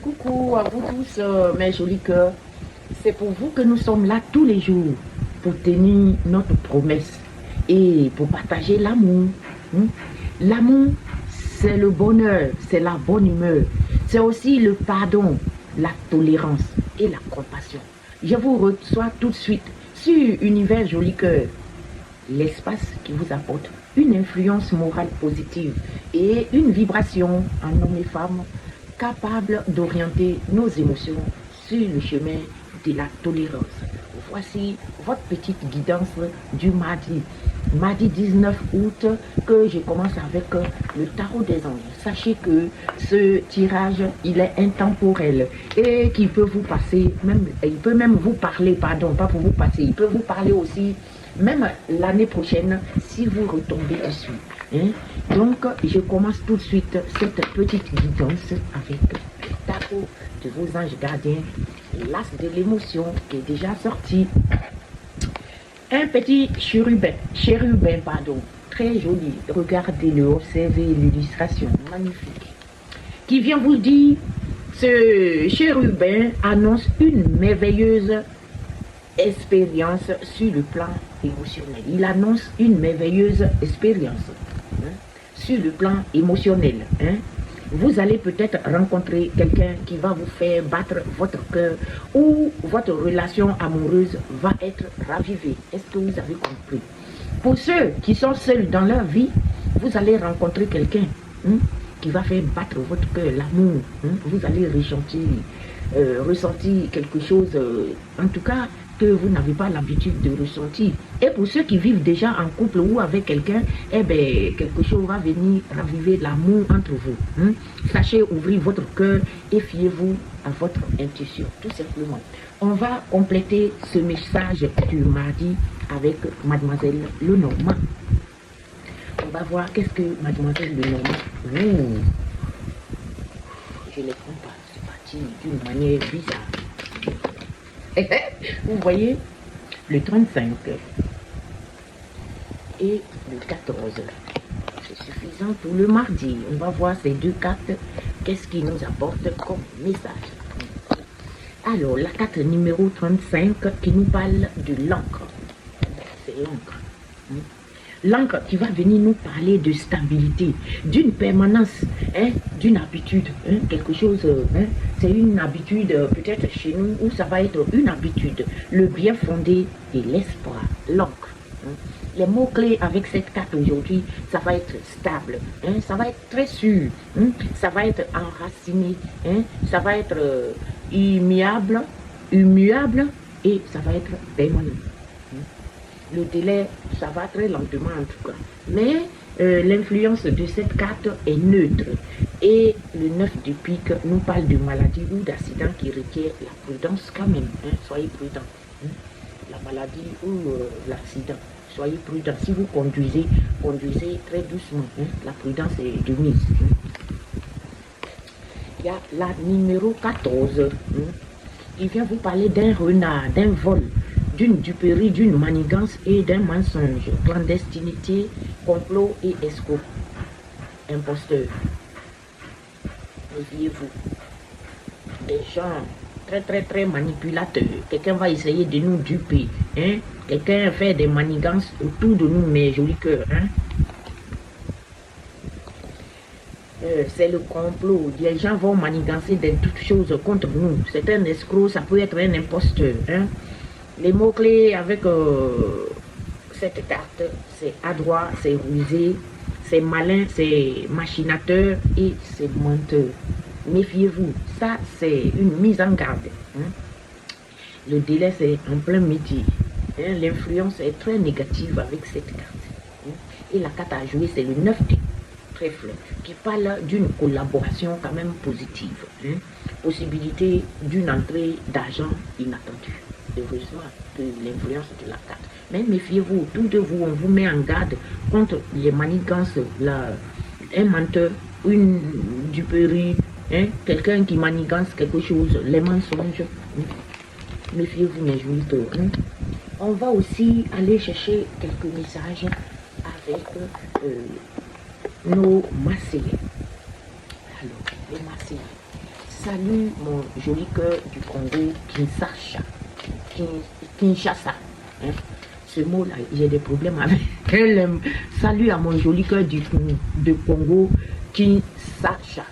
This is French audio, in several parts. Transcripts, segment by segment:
Coucou à vous tous, mes jolis cœurs. C'est pour vous que nous sommes là tous les jours pour tenir notre promesse et pour partager l'amour. L'amour, c'est le bonheur, c'est la bonne humeur. C'est aussi le pardon, la tolérance et la compassion. Je vous reçois tout de suite sur Univers Joli Cœur, l'espace qui vous apporte une influence morale positive et une vibration en hommes et femmes capable d'orienter nos émotions sur le chemin de la tolérance. Voici votre petite guidance du mardi 19 août, que je commence avec le tarot des anges. Sachez que ce tirage, il est intemporel et qu'il peut vous passer, il peut même vous parler, pardon, pas pour vous passer, il peut vous parler aussi même l'année prochaine si vous retombez dessus. Donc, je commence tout de suite cette petite guidance avec le tarot de vos anges gardiens, l'as de l'émotion qui est déjà sorti. Un petit chérubin, pardon, très joli. Regardez-le, observez l'illustration, magnifique. Qui vient vous dire, ce chérubin annonce une merveilleuse expérience sur le plan émotionnel. Il annonce une merveilleuse expérience sur le plan émotionnel. Vous allez peut-être rencontrer quelqu'un qui va vous faire battre votre cœur ou votre relation amoureuse va être ravivée. Est-ce que vous avez compris? Pour ceux qui sont seuls dans leur vie, vous allez rencontrer quelqu'un qui va faire battre votre cœur, l'amour. Vous allez ressentir quelque chose, en tout cas, que vous n'avez pas l'habitude de ressentir. Et pour ceux qui vivent déjà en couple ou avec quelqu'un, eh bien, quelque chose va venir raviver l'amour entre vous. Sachez ouvrir votre cœur et fiez-vous à votre intuition, tout simplement. On va compléter ce message du mardi avec Mademoiselle Lenormand. On va voir qu'est-ce que Mademoiselle Lenormand... Je ne les prends pas, c'est parti d'une manière bizarre. Vous voyez, le 35 et le 14, c'est suffisant pour le mardi. On va voir ces deux cartes, qu'est-ce qui nous apporte comme message. Alors, la carte numéro 35 qui nous parle de l'encre. C'est l'encre. L'encre qui va venir nous parler de stabilité, d'une permanence, d'une habitude, quelque chose, c'est une habitude peut-être chez nous, où ça va être une habitude, le bien fondé et l'espoir, l'encre. Les mots-clés avec cette carte aujourd'hui, ça va être stable, ça va être très sûr, ça va être enraciné, ça va être immuable et ça va être permanent. Le délai, ça va très lentement en tout cas. Mais l'influence de cette carte est neutre. Et le 9 de pique nous parle de maladie ou d'accident qui requiert la prudence quand même. Soyez prudents. La maladie ou l'accident, soyez prudents. Si vous conduisez, conduisez très doucement. La prudence est de mise. Il y a la numéro 14 qui vient vous parler d'un renard, d'un vol, d'une duperie, d'une manigance et d'un mensonge, clandestinité, complot et escroc, imposteur. Méfiez-vous. Des gens très manipulateurs. Quelqu'un va essayer de nous duper. Quelqu'un fait des manigances autour de nous, mes jolis cœurs. C'est le complot. Les gens vont manigancer de toutes choses contre nous. C'est un escroc, ça peut être un imposteur. Les mots-clés avec cette carte, c'est adroit, c'est rusé, c'est malin, c'est machinateur et c'est menteur. Méfiez-vous, ça c'est une mise en garde. Le délai c'est en plein midi. L'influence est très négative avec cette carte. Et la carte à jouer c'est le 9 de trèfle qui parle d'une collaboration quand même positive. Possibilité d'une entrée d'argent inattendue. Heureusement que l'influence de la carte. Mais méfiez-vous, tout de vous, on vous met en garde contre les manigances, un menteur, une duperie, quelqu'un qui manigance quelque chose, les mensonges. Méfiez-vous, mes jouiteurs. On va aussi aller chercher quelques messages avec nos Marseillais. Alors, les Marseillais. Salut mon joli cœur du Congo, Kinshasa. Kinshasa. Hein? Ce mot-là, j'ai des problèmes avec. Salut à mon joli cœur du Congo, Kinshasa.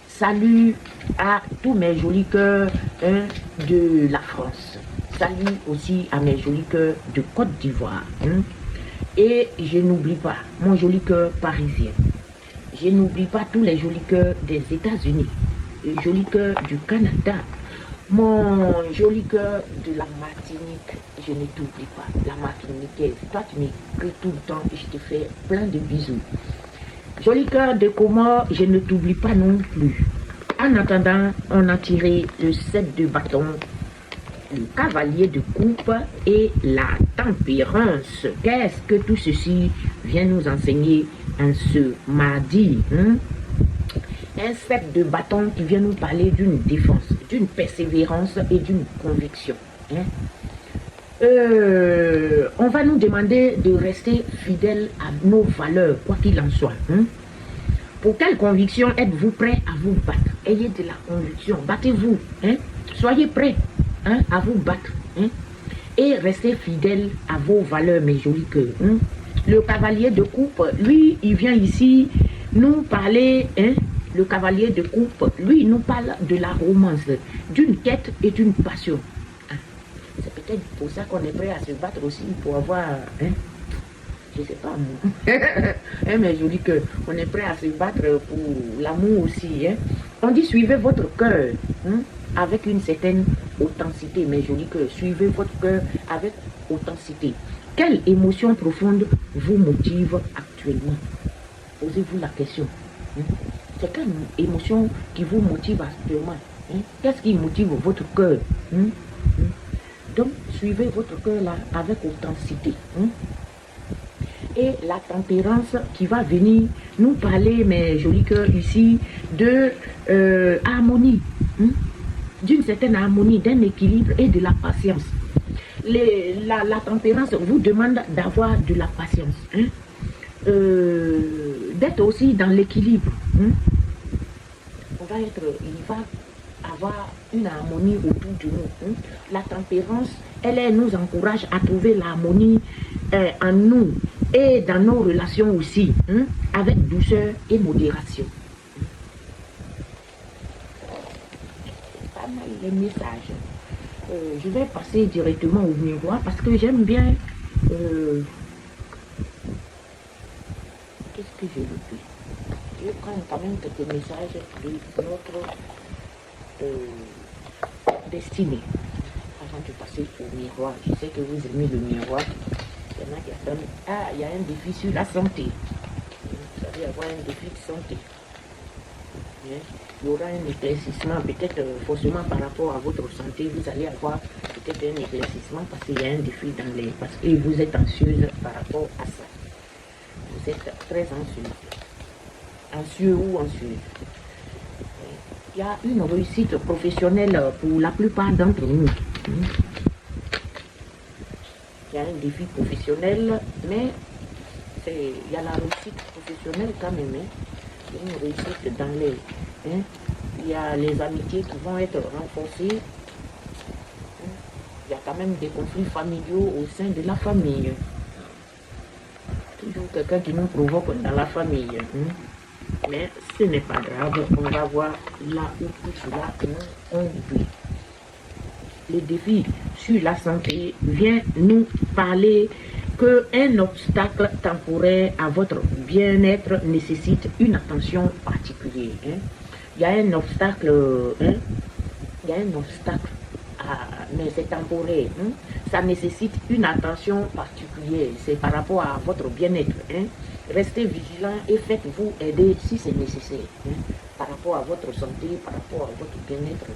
Salut à tous mes jolis cœurs de la France. Salut aussi à mes jolis cœurs de Côte d'Ivoire. Et je n'oublie pas mon joli cœur parisien. Je n'oublie pas tous les jolis cœurs des États-Unis. Le joli cœur du Canada. Mon joli cœur de la Martinique. Je ne t'oublie pas. La Martiniquaise. Toi, tu m'écris tout le temps et je te fais plein de bisous. Joli cœur de Comores, je ne t'oublie pas non plus. En attendant, on a tiré le 7 de bâton, le cavalier de coupe et la tempérance. Qu'est-ce que tout ceci vient nous enseigner en ce mardi? Un 7 de bâton qui vient nous parler d'une défense, d'une persévérance et d'une conviction. On va nous demander de rester fidèles à nos valeurs, quoi qu'il en soit. Pour quelle conviction êtes-vous prêt à vous battre? Ayez de la conviction, battez-vous. Soyez prêts à vous battre. Et restez fidèles à vos valeurs, mes jolis cœurs. Le cavalier de coupe, lui, il vient ici nous parler. Le cavalier de coupe, lui, il nous parle de la romance, d'une quête et d'une passion. C'est peut-être pour ça qu'on est prêt à se battre aussi, pour avoir, je sais pas moi, mais je dis qu'on est prêt à se battre pour l'amour aussi. On dit suivez votre cœur avec une certaine authenticité, mais je dis que suivez votre cœur avec authenticité. Quelle émotion profonde vous motive actuellement? Posez-vous la question. C'est quelle émotion qui vous motive actuellement? Qu'est-ce qui motive votre cœur? Donc, suivez votre cœur là avec authenticité. Et la tempérance qui va venir nous parler, mes jolis cœurs ici, de harmonie, d'une certaine harmonie, d'un équilibre et de la patience. La tempérance vous demande d'avoir de la patience, d'être aussi dans l'équilibre. Il va avoir une harmonie autour de nous. La tempérance, elle nous encourage à trouver l'harmonie en nous et dans nos relations aussi, avec douceur et modération. Pas mal les messages. Je vais passer directement au miroir parce que j'aime bien. Qu'est-ce que j'ai loupé? Je vais prendre quand même quelques messages de notre destinée avant de passer au miroir. Je sais que vous aimez le miroir. Il y en a qui attendent. Ah, il y a un défi sur la santé. Vous allez avoir un défi de santé. Il y aura un éclaircissement, peut-être forcément par rapport à votre santé, vous allez avoir peut-être un éclaircissement parce qu'il y a un défi dans les... Parce que vous êtes anxieuse par rapport à ça. Vous êtes très anxieuse. Anxieux ou anxieuse. Il y a une réussite professionnelle pour la plupart d'entre nous. Il y a un défi professionnel, mais il y a la réussite professionnelle quand même. Il y a une réussite dans les... Il y a les amitiés qui vont être renforcées. Il y a quand même des conflits familiaux au sein de la famille. Toujours quelqu'un qui nous provoque dans la famille. Mais ce n'est pas grave, on va voir là où tout cela nous conduit. Le défi sur la santé vient nous parler qu'un obstacle temporaire à votre bien-être nécessite une attention particulière. Il y a un obstacle, mais c'est temporaire. Ça nécessite une attention particulière. C'est par rapport à votre bien-être. Restez vigilant et faites-vous aider si c'est nécessaire. Par rapport à votre santé, par rapport à votre bien-être.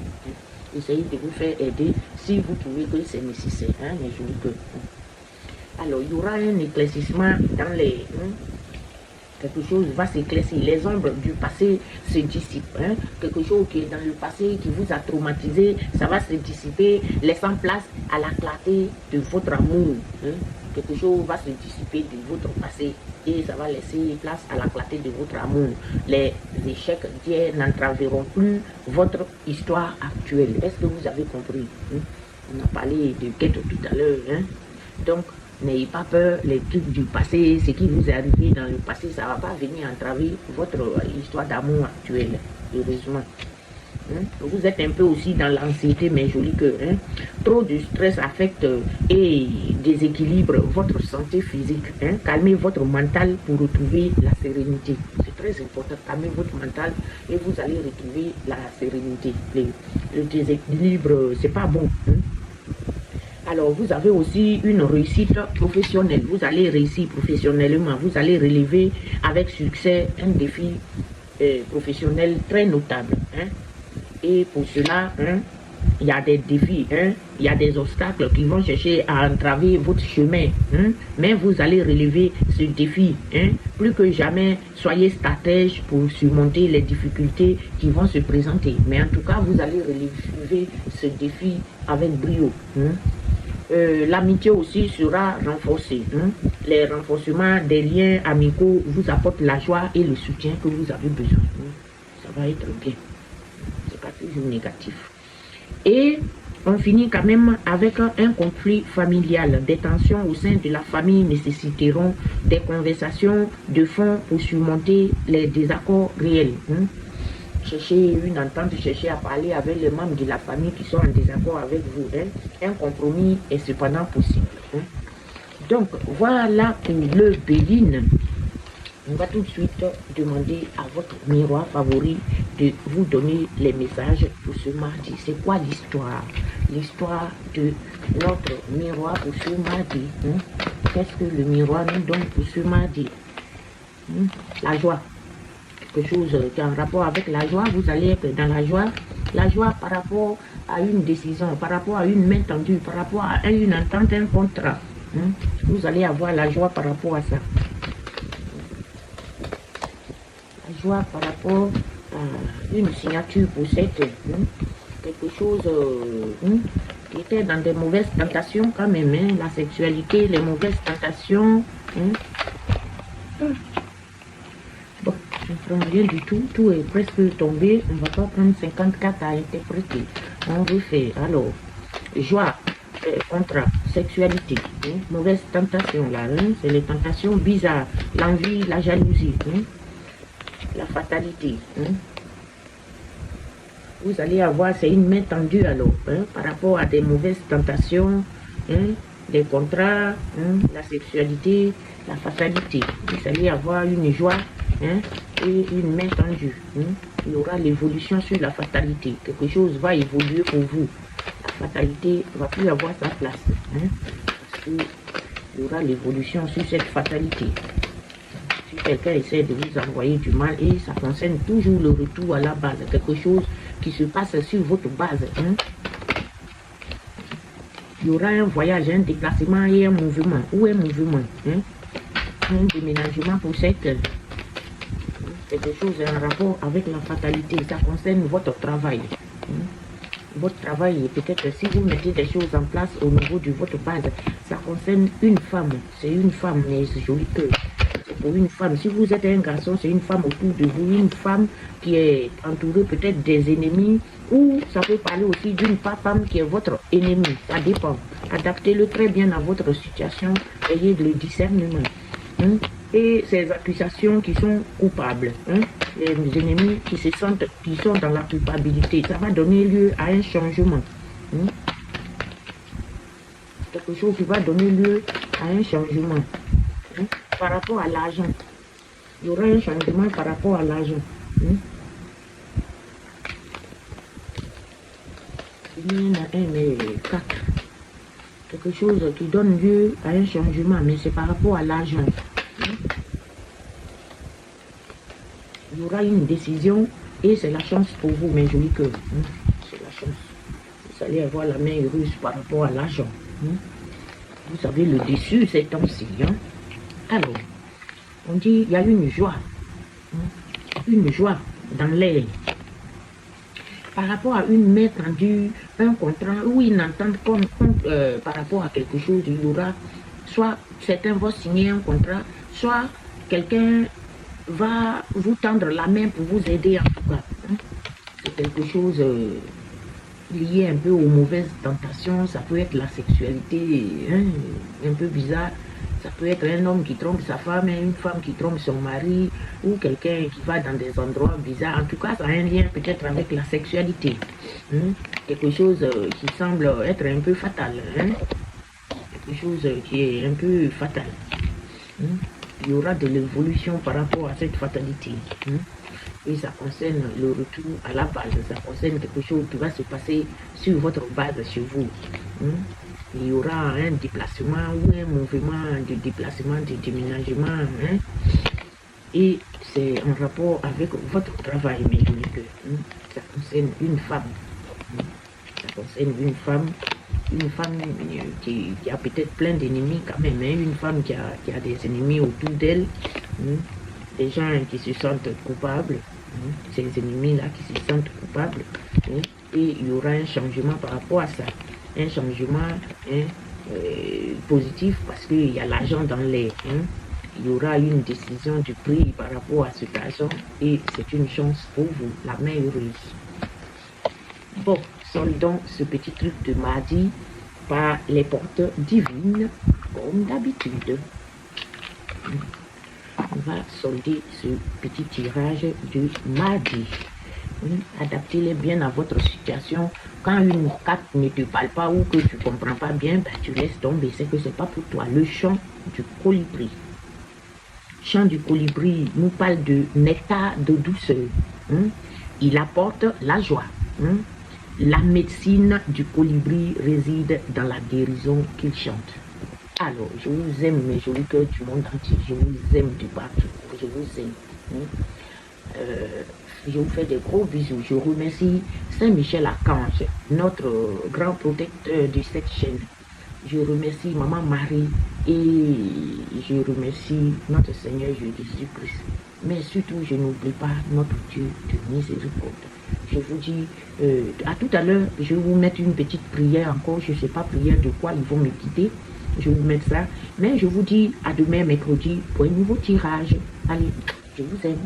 Essayez de vous faire aider si vous trouvez que c'est nécessaire. Alors, il y aura un éclaircissement dans les... quelque chose va s'éclaircir. Les ombres du passé se dissipent. Quelque chose qui est dans le passé, qui vous a traumatisé, ça va se dissiper, laissant place à la clarté de votre amour. Quelque chose va se dissiper de votre passé. et ça va laisser place à la clarté de votre amour. Les échecs d'hier n'entraveront plus votre histoire actuelle. Est-ce que vous avez compris? On a parlé de quête tout à l'heure. Donc, n'ayez pas peur, les trucs du passé, ce qui vous est arrivé dans le passé, ça ne va pas venir entraver votre histoire d'amour actuelle, heureusement. Vous êtes un peu aussi dans l'anxiété, mais joli cœur. Trop de stress affecte et déséquilibre votre santé physique. Calmez votre mental pour retrouver la sérénité. C'est très important. Calmez votre mental et vous allez retrouver la sérénité. Le déséquilibre, c'est pas bon. Alors, vous avez aussi une réussite professionnelle. Vous allez réussir professionnellement. Vous allez relever avec succès un défi professionnel très notable. Et pour cela, il y a des défis, il y a des obstacles qui vont chercher à entraver votre chemin. Mais vous allez relever ce défi. Plus que jamais, soyez stratège pour surmonter les difficultés qui vont se présenter. Mais en tout cas, vous allez relever ce défi avec brio. L'amitié aussi sera renforcée. Les renforcements des liens amicaux vous apportent la joie et le soutien que vous avez besoin. Ça va être bien. C'est pas toujours négatif. Et on finit quand même avec un conflit familial. Des tensions au sein de la famille nécessiteront des conversations de fond pour surmonter les désaccords réels. Cherchez une entente, cherchez à parler avec les membres de la famille qui sont en désaccord avec vous. Un compromis est cependant possible. Donc, voilà pour le Béline. On va tout de suite demander à votre miroir favori de vous donner les messages pour ce mardi. C'est quoi l'histoire? L'histoire de notre miroir pour ce mardi. Qu'est-ce que le miroir nous donne pour ce mardi? La joie. Quelque chose qui est en rapport avec la joie. Vous allez être dans la joie. La joie par rapport à une décision, par rapport à une main tendue, par rapport à une entente, un contrat. Vous allez avoir la joie par rapport à ça. La joie par rapport à une signature pour cette quelque chose qui était dans des mauvaises tentations quand même, la sexualité, les mauvaises tentations. Bon, je ne prends rien du tout, tout est presque tombé, on ne va pas prendre 54 à interpréter. On refait, alors, joie contre sexualité, mauvaise tentation là, c'est les tentations bizarres, l'envie, la jalousie, la fatalité. Vous allez avoir, c'est une main tendue alors, par rapport à des mauvaises tentations, les contrats, la sexualité, la fatalité. Vous allez avoir une joie et une main tendue. Il y aura l'évolution sur la fatalité. Quelque chose va évoluer pour vous. La fatalité ne va plus avoir sa place. Parce qu'il y aura l'évolution sur cette fatalité. Si quelqu'un essaie de vous envoyer du mal, et ça concerne toujours le retour à la base. Quelque chose qui se passe sur votre base. Il y aura un voyage, un déplacement et un mouvement. Ou un mouvement. Un déménagement pour cette. Quelque chose en rapport avec la fatalité. Ça concerne votre travail. Votre travail, peut-être si vous mettez des choses en place au niveau de votre base, ça concerne une femme. C'est une femme, mais c'est joli que c'est pour une femme. Si vous êtes un garçon, c'est une femme autour de vous, une femme qui est entourée peut-être des ennemis, ou ça peut parler aussi d'une femme qui est votre ennemi. Ça dépend. Adaptez-le très bien à votre situation. Ayez le discernement. Et ces accusations qui sont coupables, les ennemis qui sont dans la culpabilité, ça va donner lieu à un changement. Quelque chose qui va donner lieu à un changement. Par rapport à l'argent, il y aura un changement par rapport à l'argent. Il y en a un, mais 4. Quelque chose qui donne lieu à un changement, mais c'est par rapport à l'argent. Il y aura une décision et c'est la chance pour vous, mes jolis cœurs. C'est la chance. Vous allez avoir la main heureuse par rapport à l'argent. Vous avez le dessus ces temps-ci. Alors, on dit il y a une joie. Une joie dans l'air. Par rapport à une main tendue, un contrat ou une entente par rapport à quelque chose, il y aura soit certains vont signer un contrat, soit quelqu'un va vous tendre la main pour vous aider en tout cas. Hein. C'est quelque chose lié un peu aux mauvaises tentations. Ça peut être la sexualité, hein, un peu bizarre. Ça peut être un homme qui trompe sa femme, une femme qui trompe son mari, ou quelqu'un qui va dans des endroits bizarres. En tout cas, ça a un lien peut-être avec la sexualité. Hein. Quelque chose qui semble être un peu fatal. Hein. Quelque chose qui est un peu fatal. Hein. Il y aura de l'évolution par rapport à cette fatalité. Hein. Et ça concerne le retour à la base. Ça concerne quelque chose qui va se passer sur votre base chez vous. Hein. Il y aura un déplacement ou un mouvement de déplacement, de déménagement. Hein. Et c'est en rapport avec votre travail, mes amis. Hein. Ça concerne une femme. Hein. Ça concerne une femme qui a peut-être plein d'ennemis quand même. Hein. Une femme qui a des ennemis autour d'elle. Hein. Des gens qui se sentent coupables. Hein. Ces ennemis-là qui se sentent coupables. Hein. Et il y aura un changement par rapport à ça. Un changement positif parce qu'il y a l'argent dans l'air. Hein. Il y aura une décision du prix par rapport à cet argent et c'est une chance pour vous, la main heureuse. Bon, soldons ce petit truc de mardi par les portes divines comme d'habitude. On va solder ce petit tirage du mardi. Adaptez-les bien à votre situation. Quand une carte ne te parle pas ou que tu ne comprends pas bien, ben, tu laisses tomber. C'est que ce n'est pas pour toi. Le chant du colibri. Chant du colibri nous parle de nectar de douceur. Il apporte la joie. La médecine du colibri réside dans la guérison qu'il chante. Alors, je vous aime, mes jolis cœurs du monde entier. Je vous aime du partout. Je vous aime. Je vous fais des gros bisous. Je remercie Saint-Michel-Archange, notre grand protecteur de cette chaîne. Je remercie Maman Marie et je remercie notre Seigneur Jésus-Christ. Mais surtout, je n'oublie pas notre Dieu de miséricorde. Je vous dis, à tout à l'heure, je vais vous mettre une petite prière encore. Je ne sais pas prière de quoi ils vont me quitter. Je vais vous mettre ça. Mais je vous dis à demain mercredi pour un nouveau tirage. Allez, je vous aime.